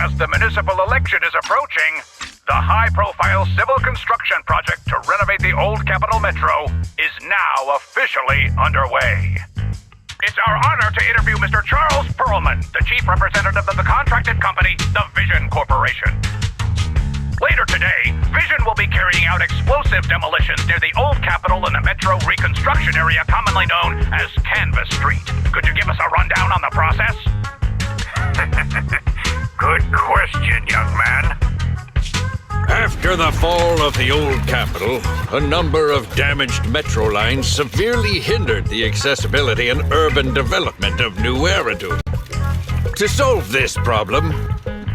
As the municipal election is approaching, the high-profile civil construction project to renovate the old Capital Metro is now officially underway. It's our honor to interview Mr. Charles Perlman, the chief representative of the contracted company, the Vision Corporation. Later today, Vision will be carrying out explosive demolitions near the old Capitol in the Metro reconstruction area commonly known as Canvas Street. Could you give us a rundown on the process? Good question, young man. After the fall of the old Capitol, a number of damaged metro lines severely hindered the accessibility and urban development of New Eridu. To solve this problem,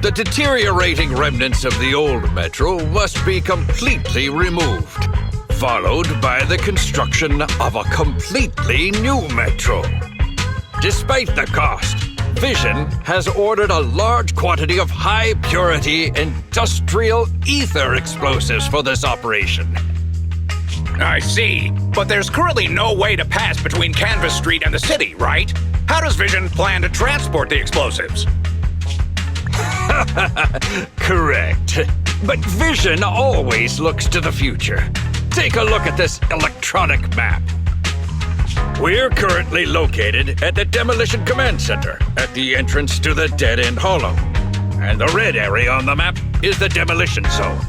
the deteriorating remnants of the old metro must be completely removed, followed by the construction of a completely new metro. Despite the cost, Vision has ordered a large quantity of high-purity industrial ether explosives for this operation. I see. But there's currently no way to pass between Canvas Street and the city, right? How does Vision plan to transport the explosives? Correct. But Vision always looks to the future. Take a look at this electronic map. We're currently located at the Demolition Command Center, at the entrance to the dead-end hollow. And the red area on the map is the demolition zone.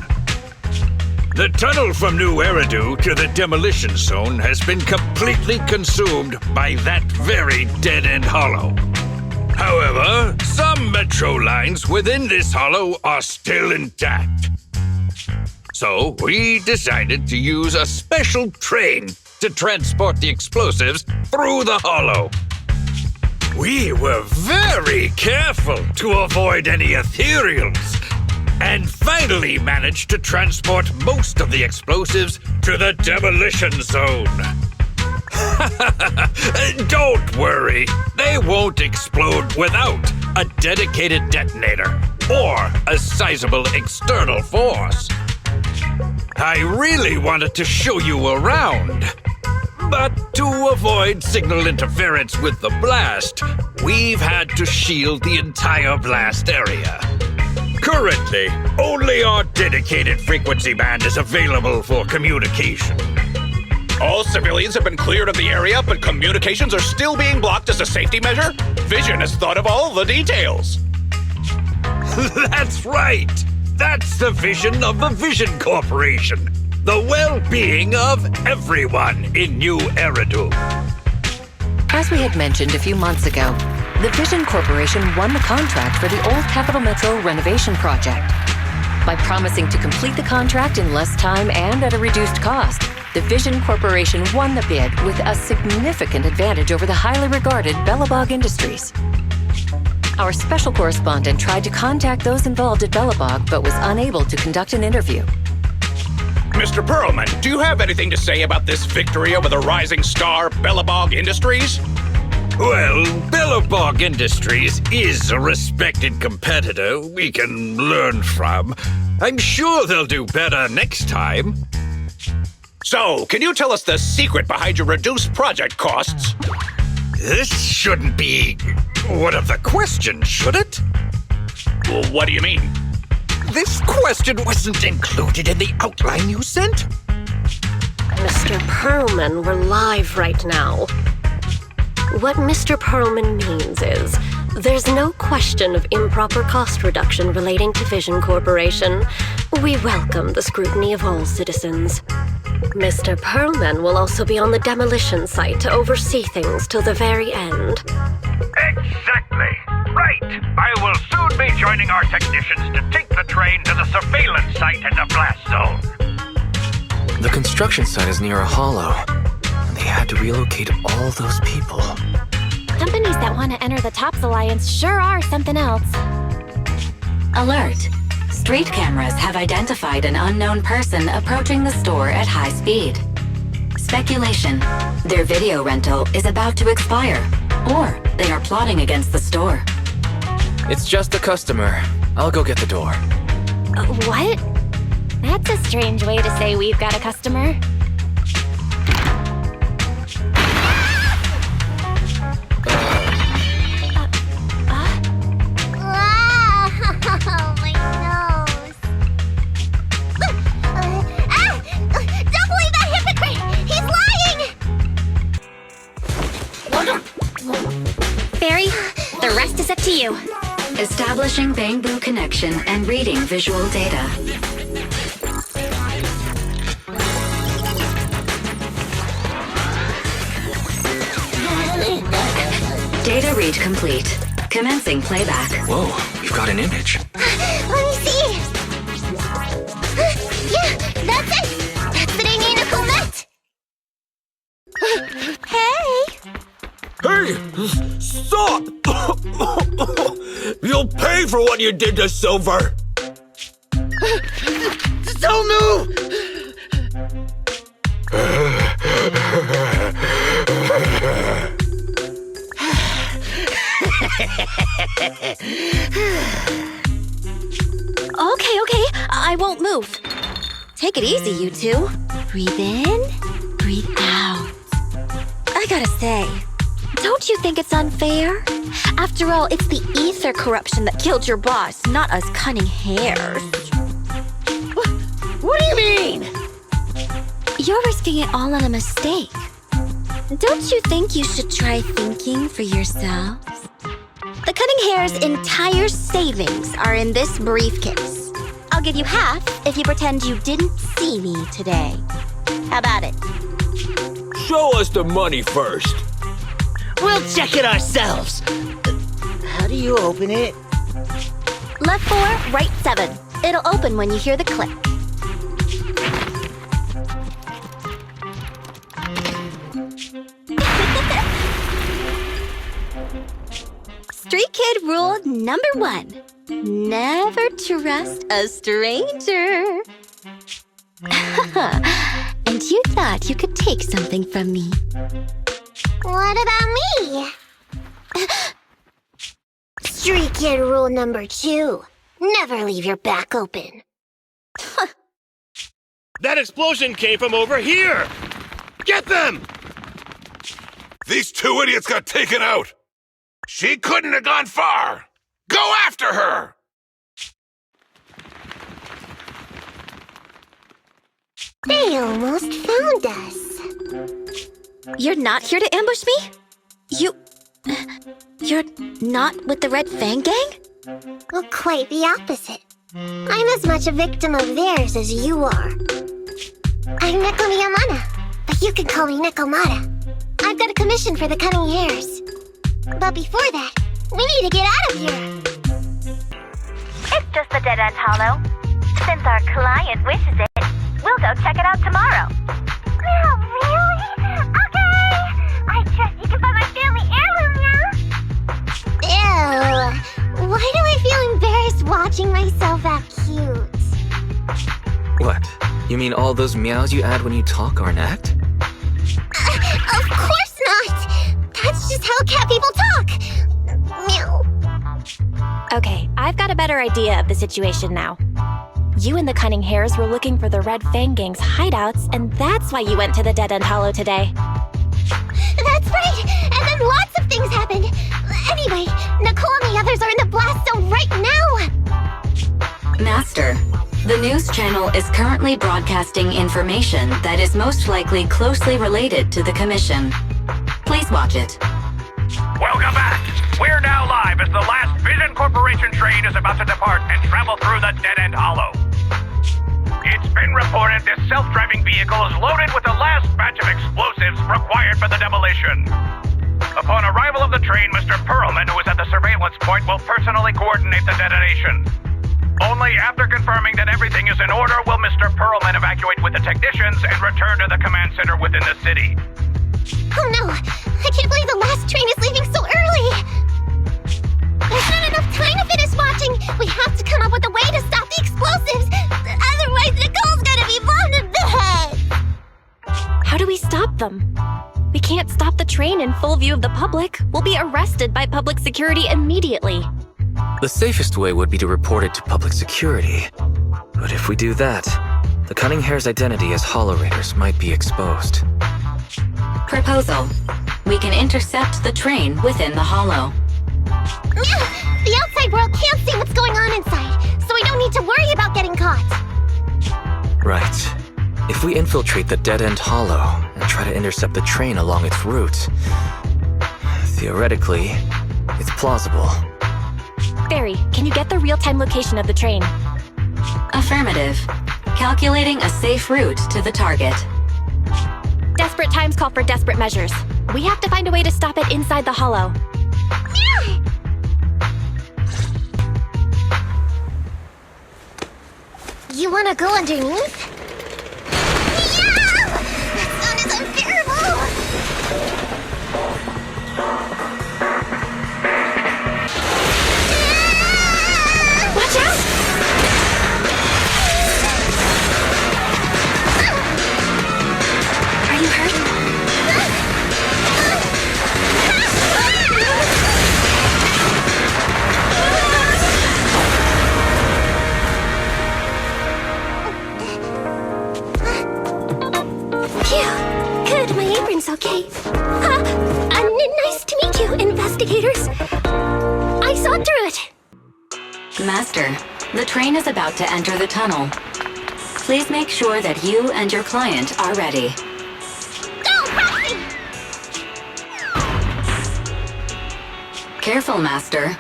The tunnel from New Eridu to the demolition zone has been completely consumed by that very dead-end hollow. However, some metro lines within this hollow are still intact. So we decided to use a special train to transport the explosives through the hollow. We were very careful to avoid any ethereals, and finally managed to transport most of the explosives to the demolition zone. Don't worry, they won't explode without a dedicated detonator or a sizable external force. I really wanted to show you around, but to avoid signal interference with the blast, we've had to shield the entire blast area. Currently, only our dedicated frequency band is available for communication. All civilians have been cleared of the area, but communications are still being blocked as a safety measure? Vision has thought of all the details. That's right! That's the vision of the Vision Corporation. The well-being of everyone in New Eridu. As we had mentioned a few months ago, the Vision Corporation won the contract for the old Capital Metro renovation project. By promising to complete the contract in less time and at a reduced cost, the Vision Corporation won the bid with a significant advantage over the highly regarded Bellabog Industries. Our special correspondent tried to contact those involved at Bellabog, but was unable to conduct an interview. Mr. Perlman, do you have anything to say about this victory over the rising star Bellabog Industries? Well, Bellabog Industries is a respected competitor we can learn from. I'm sure they'll do better next time. So, can you tell us the secret behind your reduced project costs? This shouldn't be one of the questions, should it? Well, what do you mean? This question wasn't included in the outline you sent. Mr. Perlman, we're live right now. What Mr. Perlman means is, there's no question of improper cost reduction relating to Vision Corporation. We welcome the scrutiny of all citizens. Mr. Perlman will also be on the demolition site to oversee things till the very end. Exactly. Right. I will soon be joining our technicians to take the train to the surveillance site in the blast zone. The construction site is near a hollow, and they had to relocate all those people. Companies that want to enter the TOPS Alliance sure are something else. Alert! Street cameras have identified an unknown person approaching the store at high speed. Speculation: their video rental is about to expire, or they are plotting against the store. It's just a customer. I'll go get the door. What? That's a strange way to say we've got a customer. to you. Establishing Bamboo connection and reading visual data. Data read complete. Commencing playback. Whoa, we've got an image. Let me see. Yeah, that's it. That's the dang met. Hey. Hey! Stop! You'll pay for what you did to Silver! Don't move! Okay, I won't move. Take it easy, you two. Breathe in, breathe out. I gotta say, don't you think it's unfair? After all, it's the ether corruption that killed your boss, not us cunning hares. What do you mean? You're risking it all on a mistake. Don't you think you should try thinking for yourselves? The cunning hare's entire savings are in this briefcase. I'll give you half if you pretend you didn't see me today. How about it? Show us the money first. We'll check it ourselves. How do you open it? Left 4, right 7. It'll open when you hear the click. Street Kid rule number 1. Never trust a stranger. And you thought you could take something from me. What about me? Street Kid rule number 2. Never leave your back open. That explosion came from over here! Get them! These two idiots got taken out! She couldn't have gone far! Go after her! They almost found us. You're not here to ambush me? You're not with the Red Fang Gang? Well, quite the opposite. I'm as much a victim of theirs as you are. I'm Neko Miyamana, but you can call me Nekomata. I've got a commission for the cunning hares. But before that, we need to get out of here. It's just the Dead End Hollow. Since our client wishes it, we'll go check it out tomorrow. Oh, really? Okay! I trust you can find my family heirloom now. Ew. Why do I feel embarrassed watching myself act cute? What? You mean all those meows you add when you talk aren't act? Of course not! That's just how cat people talk! Meow. Okay, I've got a better idea of the situation now. You and the cunning hares were looking for the Red Fang Gang's hideouts, and that's why you went to the Dead End Hollow today. That's right! And then lots of things happened! Anyway, Nicole and the others are in the blast zone right now! Master, the news channel is currently broadcasting information that is most likely closely related to the commission. Please watch it. Welcome back! We're now live as the last Vision Corporation train is about to depart and travel through the Dead End Hollow. It's been reported this self-driving vehicle is loaded with the last batch of explosives required for the demolition. Upon arrival of the train, Mr. Perlman, who is at the surveillance point, will personally coordinate the detonation. Only after confirming that everything is in order will Mr. Perlman evacuate with the technicians and return to the command center within the city. Oh no! I can't believe the last train is leaving so early! There's not enough time to finish watching! We have to come up with a way to stop the explosives! Otherwise, Nicole's gonna be blown to bits! How do we stop them? We can't stop the train in full view of the public. We'll be arrested by public security immediately. The safest way would be to report it to public security. But if we do that, the cunning hare's identity as Hollow Raiders might be exposed. Proposal. We can intercept the train within the hollow. The outside world can't see what's going on inside, so we don't need to worry about getting caught. Right. If we infiltrate the dead-end hollow and try to intercept the train along its route, theoretically, it's plausible. Barry, can you get the real-time location of the train? Affirmative. Calculating a safe route to the target. Desperate times call for desperate measures. We have to find a way to stop it inside the hollow. You wanna go underneath? Yeah! That sound is unbearable! Watch out! Are you hurt? Phew. Good, my apron's okay. Nice to meet you, investigators. I saw through it. Master, the train is about to enter the tunnel. Please make sure that you and your client are ready. Go, Roxy! Careful, Master.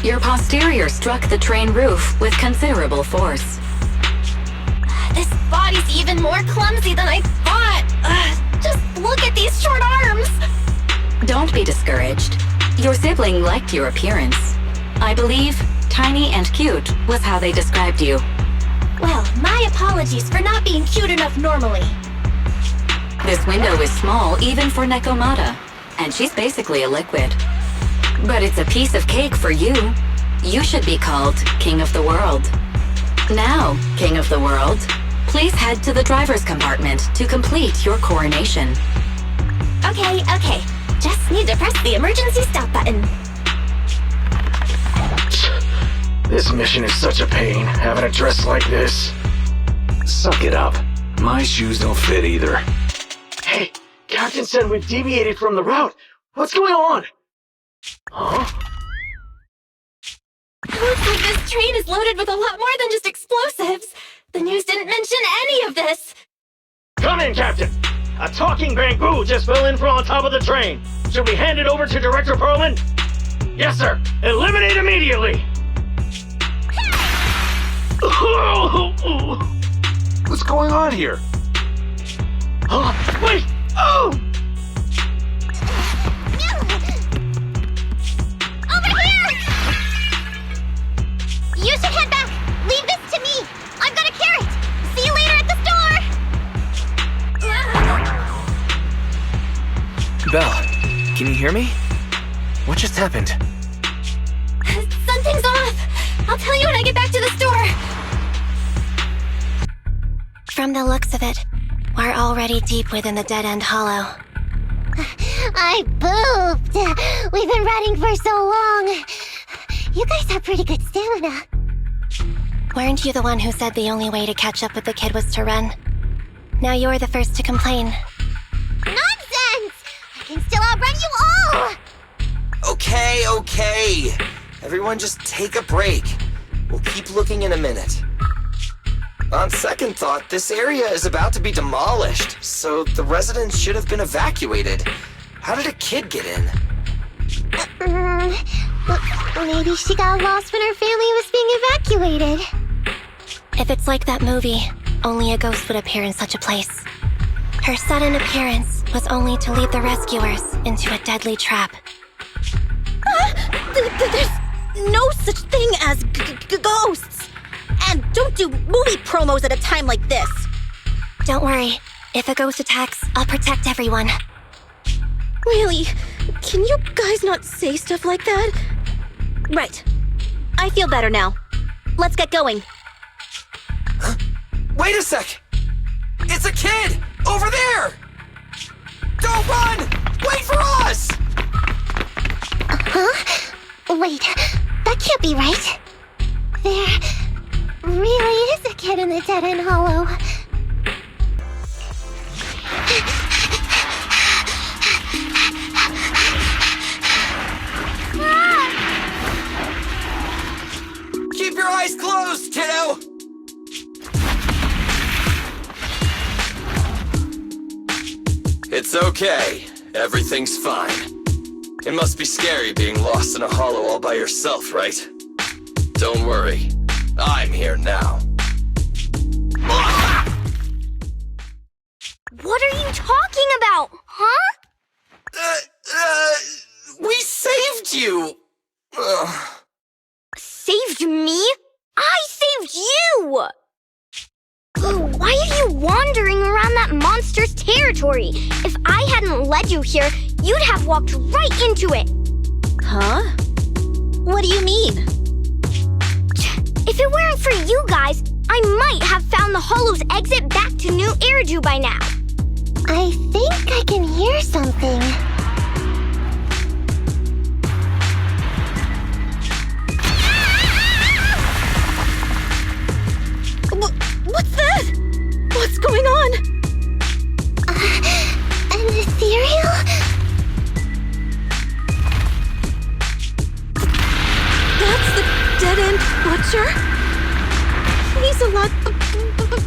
Your posterior struck the train roof with considerable force. This body's even more clumsy than I thought. Just look at these short arms. Don't be discouraged. Your sibling liked your appearance. I believe tiny and cute was how they described you. Well, my apologies for not being cute enough normally. This window is small even for Nekomata, and she's basically a liquid. But it's a piece of cake for you. You should be called King of the World. Now, King of the World, please head to the driver's compartment to complete your coronation. Okay. Just need to press the emergency stop button. This mission is such a pain, having a dress like this. Suck it up. My shoes don't fit either. Hey, Captain said we've deviated from the route. What's going on? Huh? Looks like this train is loaded with a lot more than just explosives. The news didn't mention any of this. Come in, Captain! A talking bamboo just fell in from on top of the train. Should we hand it over to Director Perlman? Yes, sir. Eliminate immediately! What's going on here? Wait! Oh! Over here! You should head back. Leave this to me. I've got a carrot. See you later at the store. Belle, can you hear me? What just happened? Something's off. I'll tell you when I get back to the store. From the looks of it, we're already deep within the dead-end hollow. I booped. We've been running for so long. You guys have pretty good stamina. Weren't you the one who said the only way to catch up with the kid was to run? Now you're the first to complain. Nonsense! I can still outrun you all! Okay. Everyone just take a break. We'll keep looking in a minute. On second thought, this area is about to be demolished, so the residents should have been evacuated. How did a kid get in? Maybe she got lost when her family was being evacuated. If it's like that movie, only a ghost would appear in such a place. Her sudden appearance was only to lead the rescuers into a deadly trap. There's no such thing as ghosts. And don't do movie promos at a time like this. Don't worry. If a ghost attacks, I'll protect everyone. Really? Can you guys not say stuff like that? Right. I feel better now. Let's get going. Wait a sec! It's a kid! Over there! Don't run! Wait for us! Huh? Wait, that can't be right. There really is a kid in the dead-end hollow. Keep your eyes closed, kiddo! It's okay. Everything's fine. It must be scary being lost in a hollow all by yourself, right? Don't worry, I'm here now. What are you talking about, huh? We saved you! Saved me? I saved you! Why are you wandering around that monster's territory? If I hadn't led you here, you'd have walked right into it. Huh? What do you mean? If it weren't for you guys, I might have found the Hollow's exit back to New Eridu by now. I think I can hear something. What's that? What's going on? An ethereal? That's the dead-end butcher? He's a lot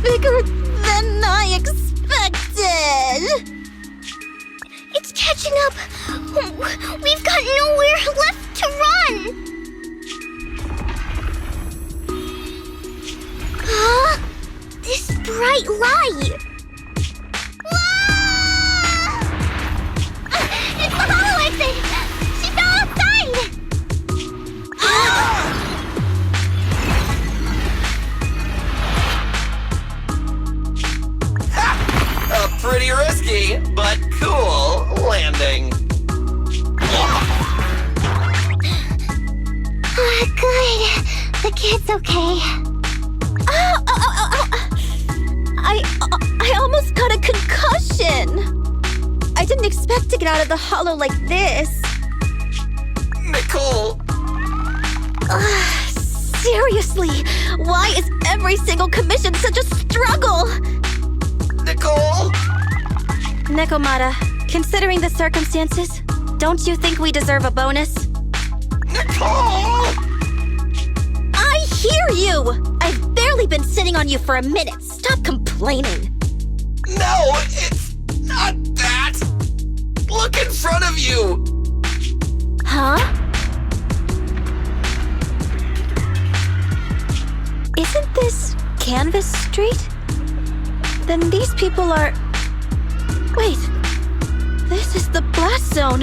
bigger than I expected. It's catching up. We've got nowhere left to run. Huh? This bright light! Whoa! It's the Hollow exit! She fell outside! Pretty risky, but cool landing. Good. The kid's okay. I almost got a concussion. I didn't expect to get out of the Hollow like this. Nicole! Seriously, why is every single commission such a struggle? Nicole! Nekomata, considering the circumstances, don't you think we deserve a bonus? Nicole! I hear you! I've barely been sitting on you for a minute. Stop complaining. No, it's not that! Look in front of you! Huh? Isn't this Canvas Street? Then these people are... Wait. This is the blast zone.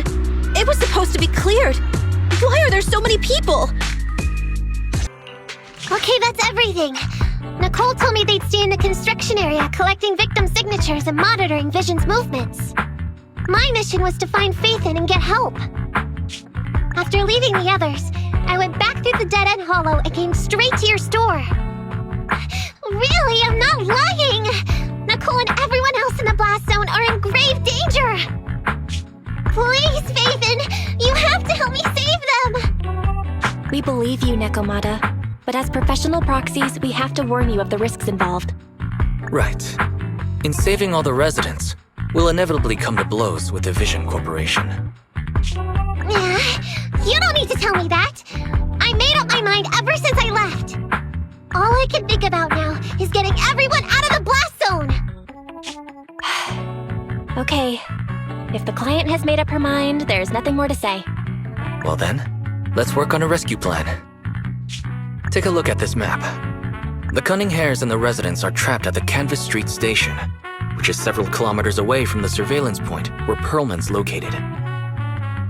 It was supposed to be cleared. Why are there so many people? Okay, that's everything. Nicole told me they'd stay in the construction area, collecting victim signatures and monitoring Vision's movements. My mission was to find Faithin and get help. After leaving the others, I went back through the dead-end hollow and came straight to your store. Really, I'm not lying! Nicole and everyone else in the blast zone are in grave danger! Please, Faithin, you have to help me save them! We believe you, Nekomata. But as professional proxies, we have to warn you of the risks involved. Right. In saving all the residents, we'll inevitably come to blows with the Vision Corporation. You don't need to tell me that! I made up my mind ever since I left! All I can think about now is getting everyone out of the blast zone! Okay. If the client has made up her mind, there's nothing more to say. Well then, let's work on a rescue plan. Take a look at this map. The Cunning Hares and the residents are trapped at the Canvas Street station, which is several kilometers away from the surveillance point where Perlman's located.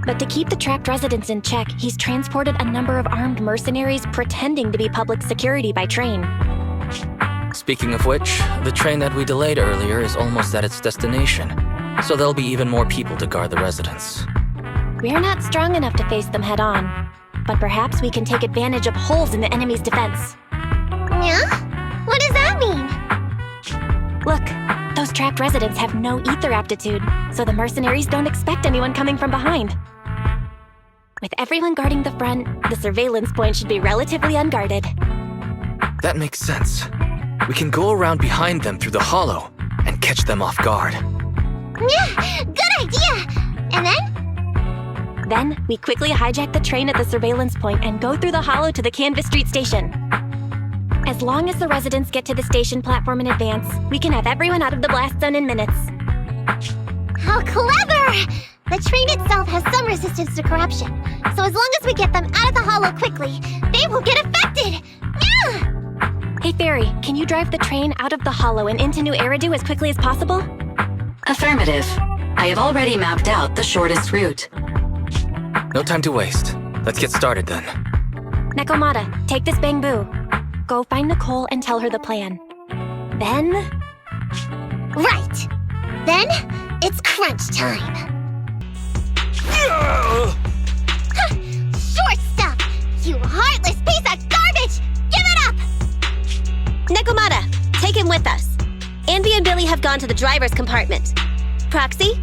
But to keep the trapped residents in check, he's transported a number of armed mercenaries pretending to be public security by train. Speaking of which, the train that we delayed earlier is almost at its destination, so there'll be even more people to guard the residents. We're not strong enough to face them head-on, but perhaps we can take advantage of holes in the enemy's defense. Yeah? What does that mean? Look, those trapped residents have no ether aptitude, so the mercenaries don't expect anyone coming from behind. With everyone guarding the front, the surveillance point should be relatively unguarded. That makes sense. We can go around behind them through the hollow and catch them off guard. Yeah, good idea! And then? Then, we quickly hijack the train at the surveillance point and go through the hollow to the Canvas Street station. As long as the residents get to the station platform in advance, we can have everyone out of the blast zone in minutes. How clever! The train itself has some resistance to corruption, so as long as we get them out of the hollow quickly, they won't get affected! Yeah! Hey, Fairy, can you drive the train out of the hollow and into New Eridu as quickly as possible? Affirmative. I have already mapped out the shortest route. No time to waste. Let's get started then. Nekomata, take this bamboo. Go find Nicole and tell her the plan. Then... Right! Then, it's crunch time! Short stuff! You heartless piece of garbage! Give it up! Nekomata, take him with us. Anby and Billy have gone to the driver's compartment. Proxy,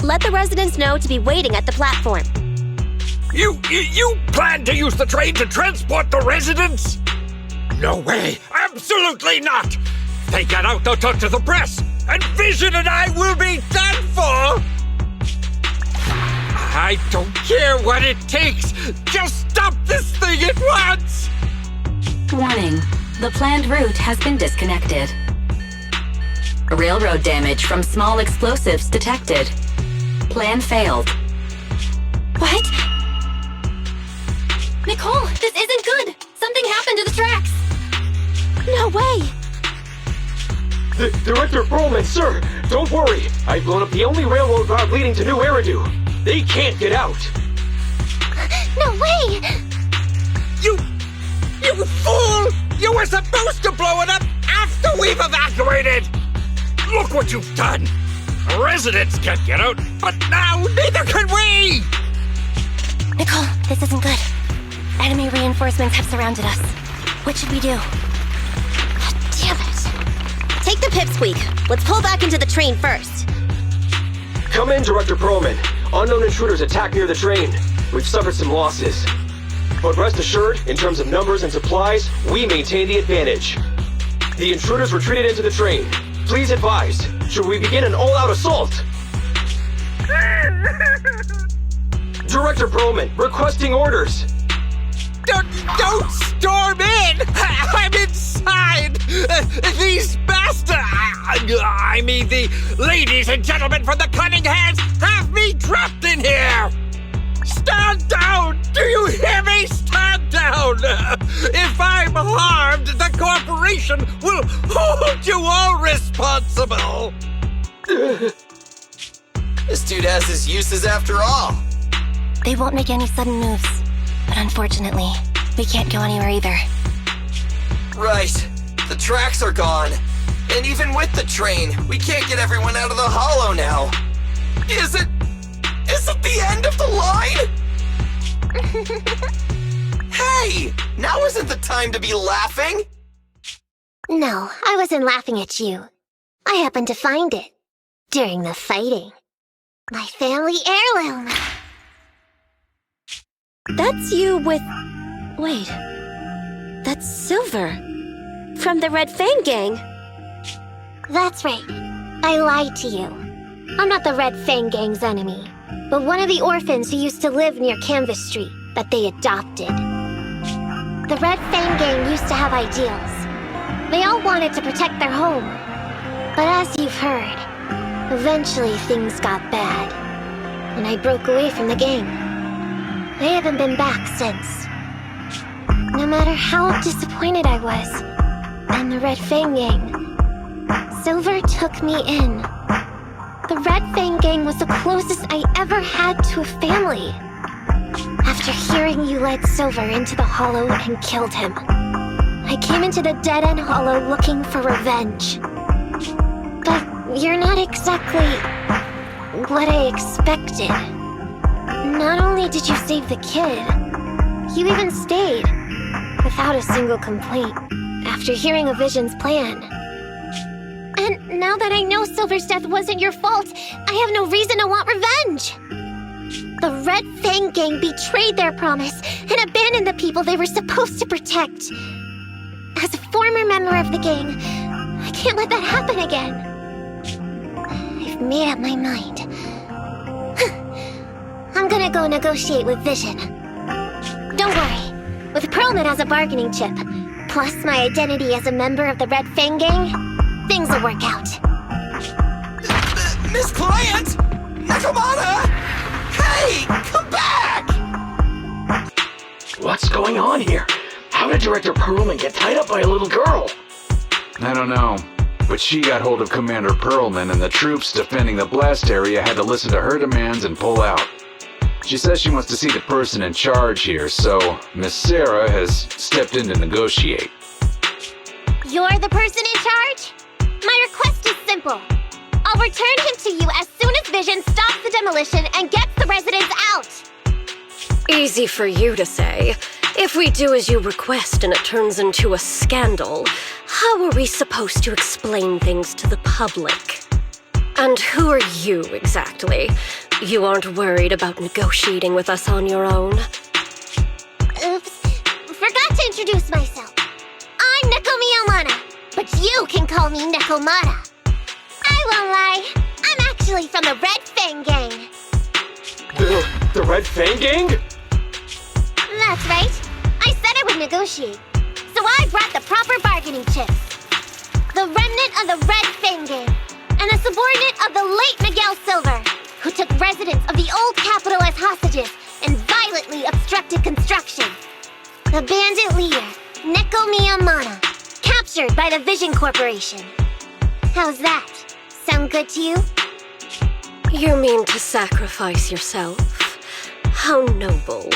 let the residents know to be waiting at the platform. You plan to use the train to transport the residents? No way! Absolutely not! If they get out, they'll talk to the press, and Vision and I will be done for! I don't care what it takes! Just stop this thing at once! Warning. The planned route has been disconnected. Railroad damage from small explosives detected. Plan failed. What? Nicole, this isn't good! Something happened to the tracks! No way! Director Perlman, sir! Don't worry! I've blown up the only railroad route leading to New Eridu! They can't get out! No way! You fool! You were supposed to blow it up after we've evacuated! Look what you've done! Residents can't get out, but now neither can we! Nicole, this isn't good. Enemy reinforcements have surrounded us. What should we do? God damn it! Take the pipsqueak. Let's pull back into the train first. Come in, Director Perlman. Unknown intruders attacked near the train. We've suffered some losses. But rest assured, in terms of numbers and supplies, we maintain the advantage. The intruders retreated into the train. Please advise, should we begin an all-out assault? Director Perlman, requesting orders. Don't storm in! I'm inside! These bastards! I mean, the ladies and gentlemen from the Cunning Hands have me trapped in here! Stand down! Do you hear me? Stand down! If I'm harmed, the corporation will hold you all responsible! This dude has his uses after all. They won't make any sudden moves. But unfortunately, we can't go anywhere either. Right. The tracks are gone. And even with the train, we can't get everyone out of the hollow now. Is it the end of the line? Hey! Now isn't the time to be laughing! No, I wasn't laughing at you. I happened to find it. During the fighting. My family heirloom. That's you with... Wait. That's Silver. From the Red Fang Gang. That's right. I lied to you. I'm not the Red Fang Gang's enemy, but one of the orphans who used to live near Canvas Street that they adopted. The Red Fang Gang used to have ideals. They all wanted to protect their home. But as you've heard, eventually things got bad, and I broke away from the gang. I haven't been back since. No matter how disappointed I was, and the Red Fang Gang, Silver took me in. The Red Fang Gang was the closest I ever had to a family. After hearing you led Silver into the hollow and killed him, I came into the dead-end hollow looking for revenge. But you're not exactly what I expected. Not only did you save the kid, you even stayed, without a single complaint, after hearing of Vision's plan. And now that I know Silver's death wasn't your fault, I have no reason to want revenge! The Red Fang Gang betrayed their promise and abandoned the people they were supposed to protect. As a former member of the gang, I can't let that happen again. I've made up my mind. I'm gonna go negotiate with Vision. Don't worry. With Perlman as a bargaining chip, plus my identity as a member of the Red Fang Gang, things will work out. Miss Client! Nekomata! Hey, come back! What's going on here? How did Director Perlman get tied up by a little girl? I don't know, but she got hold of Commander Perlman, and the troops defending the blast area had to listen to her demands and pull out. She says she wants to see the person in charge here, so Miss Sarah has stepped in to negotiate. You're the person in charge? My request is simple. I'll return him to you as soon as Vision stops the demolition and gets the residents out. Easy for you to say. If we do as you request and it turns into a scandal, how are we supposed to explain things to the public? And who are you, exactly? You aren't worried about negotiating with us on your own? Oops. Forgot to introduce myself. I'm Neko Miyamana, but you can call me Nekomata. I won't lie. I'm actually from the Red Fang Gang. The Red Fang Gang? That's right. I said I would negotiate. So I brought the proper bargaining chips. The remnant of the Red Fang Gang, and a subordinate of the late Miguel Silver, who took residents of the old capital as hostages and violently obstructed construction. The bandit leader, Neko Miyamana, captured by the Vision Corporation. How's that? Sound good to you? You mean to sacrifice yourself? How noble.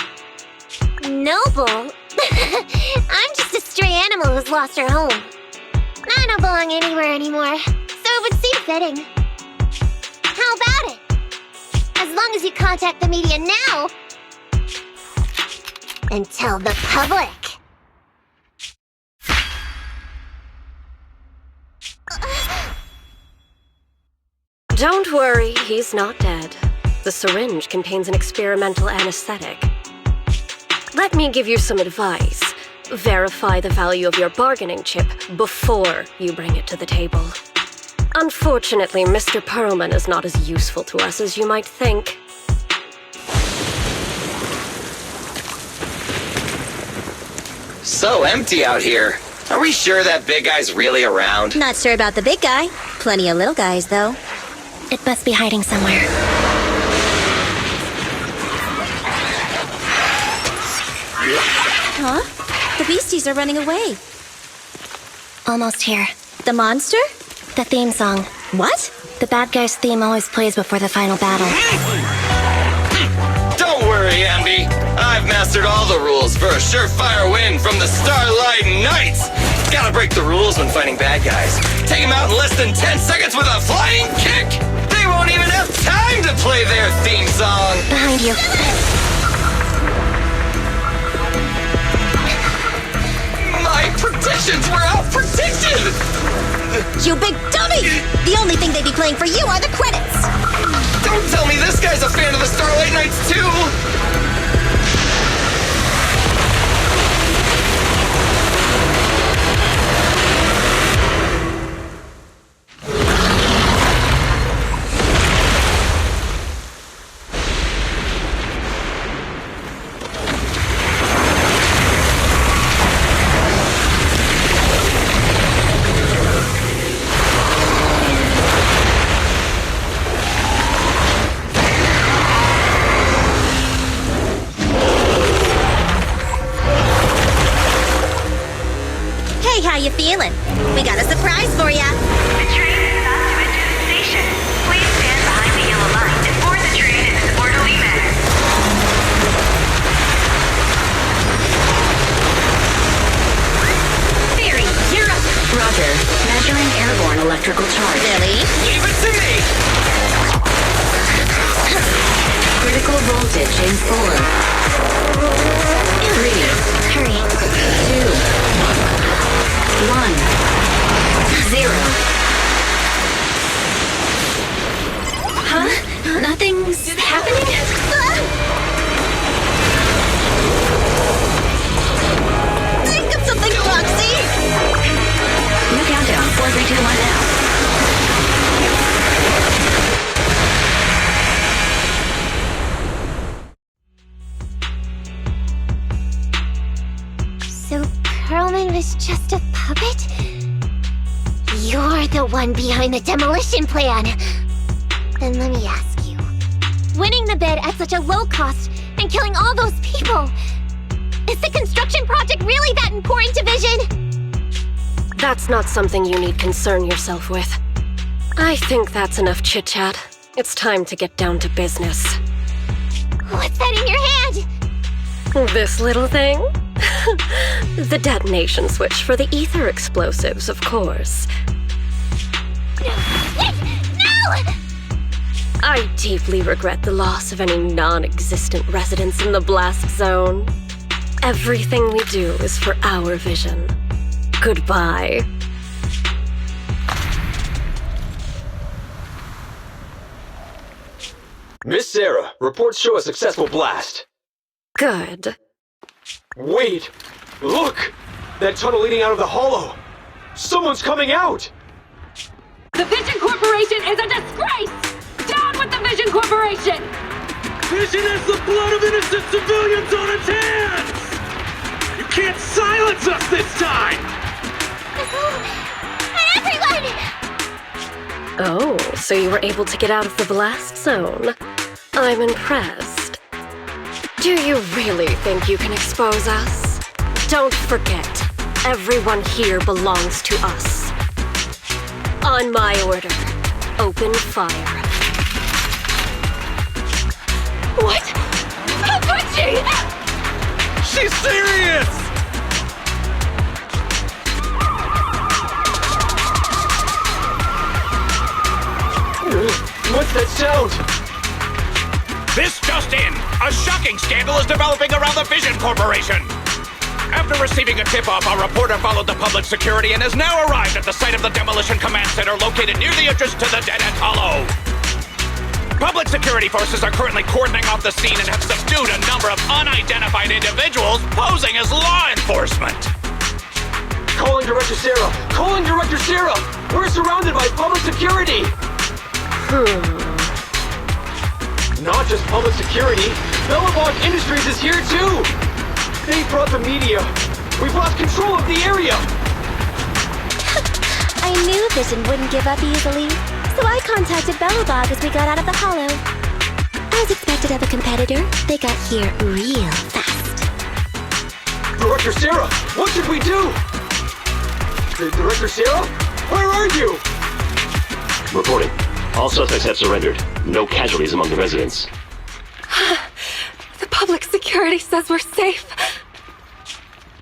Noble? I'm just a stray animal who's lost her home. I don't belong anywhere anymore, so it would seem fitting. How about it? As long as you contact the media now and tell the public. Don't worry, he's not dead. The syringe contains an experimental anesthetic. Let me give you some advice. Verify the value of your bargaining chip before you bring it to the table. Unfortunately, Mr. Perlman is not as useful to us as you might think. So empty out here. Are we sure that big guy's really around? Not sure about the big guy. Plenty of little guys, though. It must be hiding somewhere. Huh? The beasties are running away. Almost here. The monster? The theme song. What? The bad guy's theme always plays before the final battle. Don't worry, Ambi. I've mastered all the rules for a surefire win from the Starlight Knights. Gotta break the rules when fighting bad guys. Take them out in less than 10 seconds with a flying kick. They won't even have time to play their theme song. Behind you. My predictions were out-predicted! You big dummy! The only thing they'd be playing for you are the credits! Don't tell me this guy's a fan of the Starlight Knights too! How you feeling? We got a surprise for ya. The train is about to enter the station. Please stand behind the yellow line and board the train in an orderly manner. Theory, you're up. Roger. Measuring airborne electrical charge. Really? Leave it to me! Critical voltage in 4. 3. Hurry. 2. 1. 0. Huh? Nothing's happening? Think of something, Roxy! New countdown. 4, 3, 2, 1 now. So Perlman was just a puppet? You're the one behind the demolition plan! Then let me ask you, winning the bid at such a low cost and killing all those people. Is the construction project really that important to Vision? That's not something you need concern yourself with. I think that's enough chit-chat. It's time to get down to business. What's that in your hand? This little thing? The detonation switch for the ether explosives, of course. Wait! No! I deeply regret the loss of any non-existent residents in the blast zone. Everything we do is for our vision. Goodbye. Miss Sarah, reports show a successful blast. Good. Wait! Look! That tunnel leading out of the hollow! Someone's coming out! The Vision Corporation is a disgrace! Down with the Vision Corporation! Vision has the blood of innocent civilians on its hands! You can't silence us this time! Everyone! Oh, so you were able to get out of the blast zone. I'm impressed. Do you really think you can expose us? Don't forget, everyone here belongs to us. On my order, open fire. What? How could she? She's serious! What's that sound? This just in! A shocking scandal is developing around the Vision Corporation! After receiving a tip-off, our reporter followed the public security and has now arrived at the site of the Demolition Command Center located near the entrance to the Dead-End Hollow. Public security forces are currently cordoning off the scene and have subdued a number of unidentified individuals posing as law enforcement. Calling Director Sarah! Calling Director Sarah! We're surrounded by public security! Not just public security, Bellabog Industries is here too! They brought the media! We've lost control of the area! I knew Vision wouldn't give up easily, so I contacted Bellabog as we got out of the hollow. As expected of a competitor, they got here real fast. Director Sarah, what should we do? Director Sarah? Where are you? Reporting. All suspects have surrendered. No casualties among the residents. The public security says we're safe.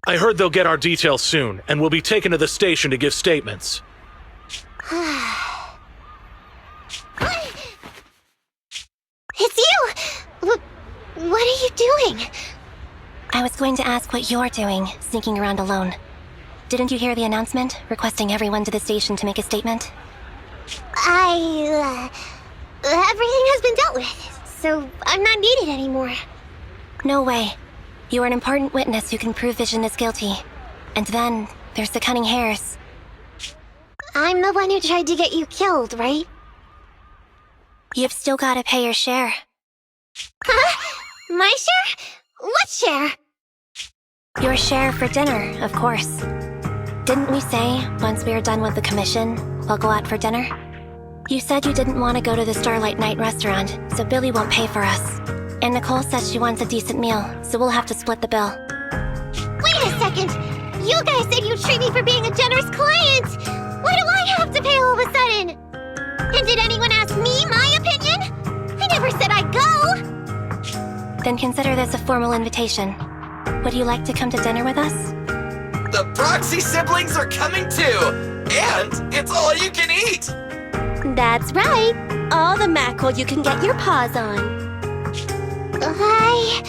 I heard they'll get our details soon, and we'll be taken to the station to give statements. It's you! What are you doing? I was going to ask what you're doing, sneaking around alone. Didn't you hear the announcement, requesting everyone to the station to make a statement? Everything has been dealt with, so I'm not needed anymore. No way. You are an important witness who can prove Vision is guilty. And then, there's the Cunning Hares. I'm the one who tried to get you killed, right? You've still gotta pay your share. Huh? My share? What share? Your share for dinner, of course. Didn't we say, once we are done with the commission, we'll go out for dinner? You said you didn't want to go to the Starlight Night restaurant, so Billy won't pay for us. And Nicole says she wants a decent meal, so we'll have to split the bill. Wait a second! You guys said you'd treat me for being a generous client! Why do I have to pay all of a sudden? And did anyone ask me my opinion? I never said I'd go! Then consider this a formal invitation. Would you like to come to dinner with us? The Proxy siblings are coming too! And it's all you can eat! That's right! All the mackerel you can get your paws on. I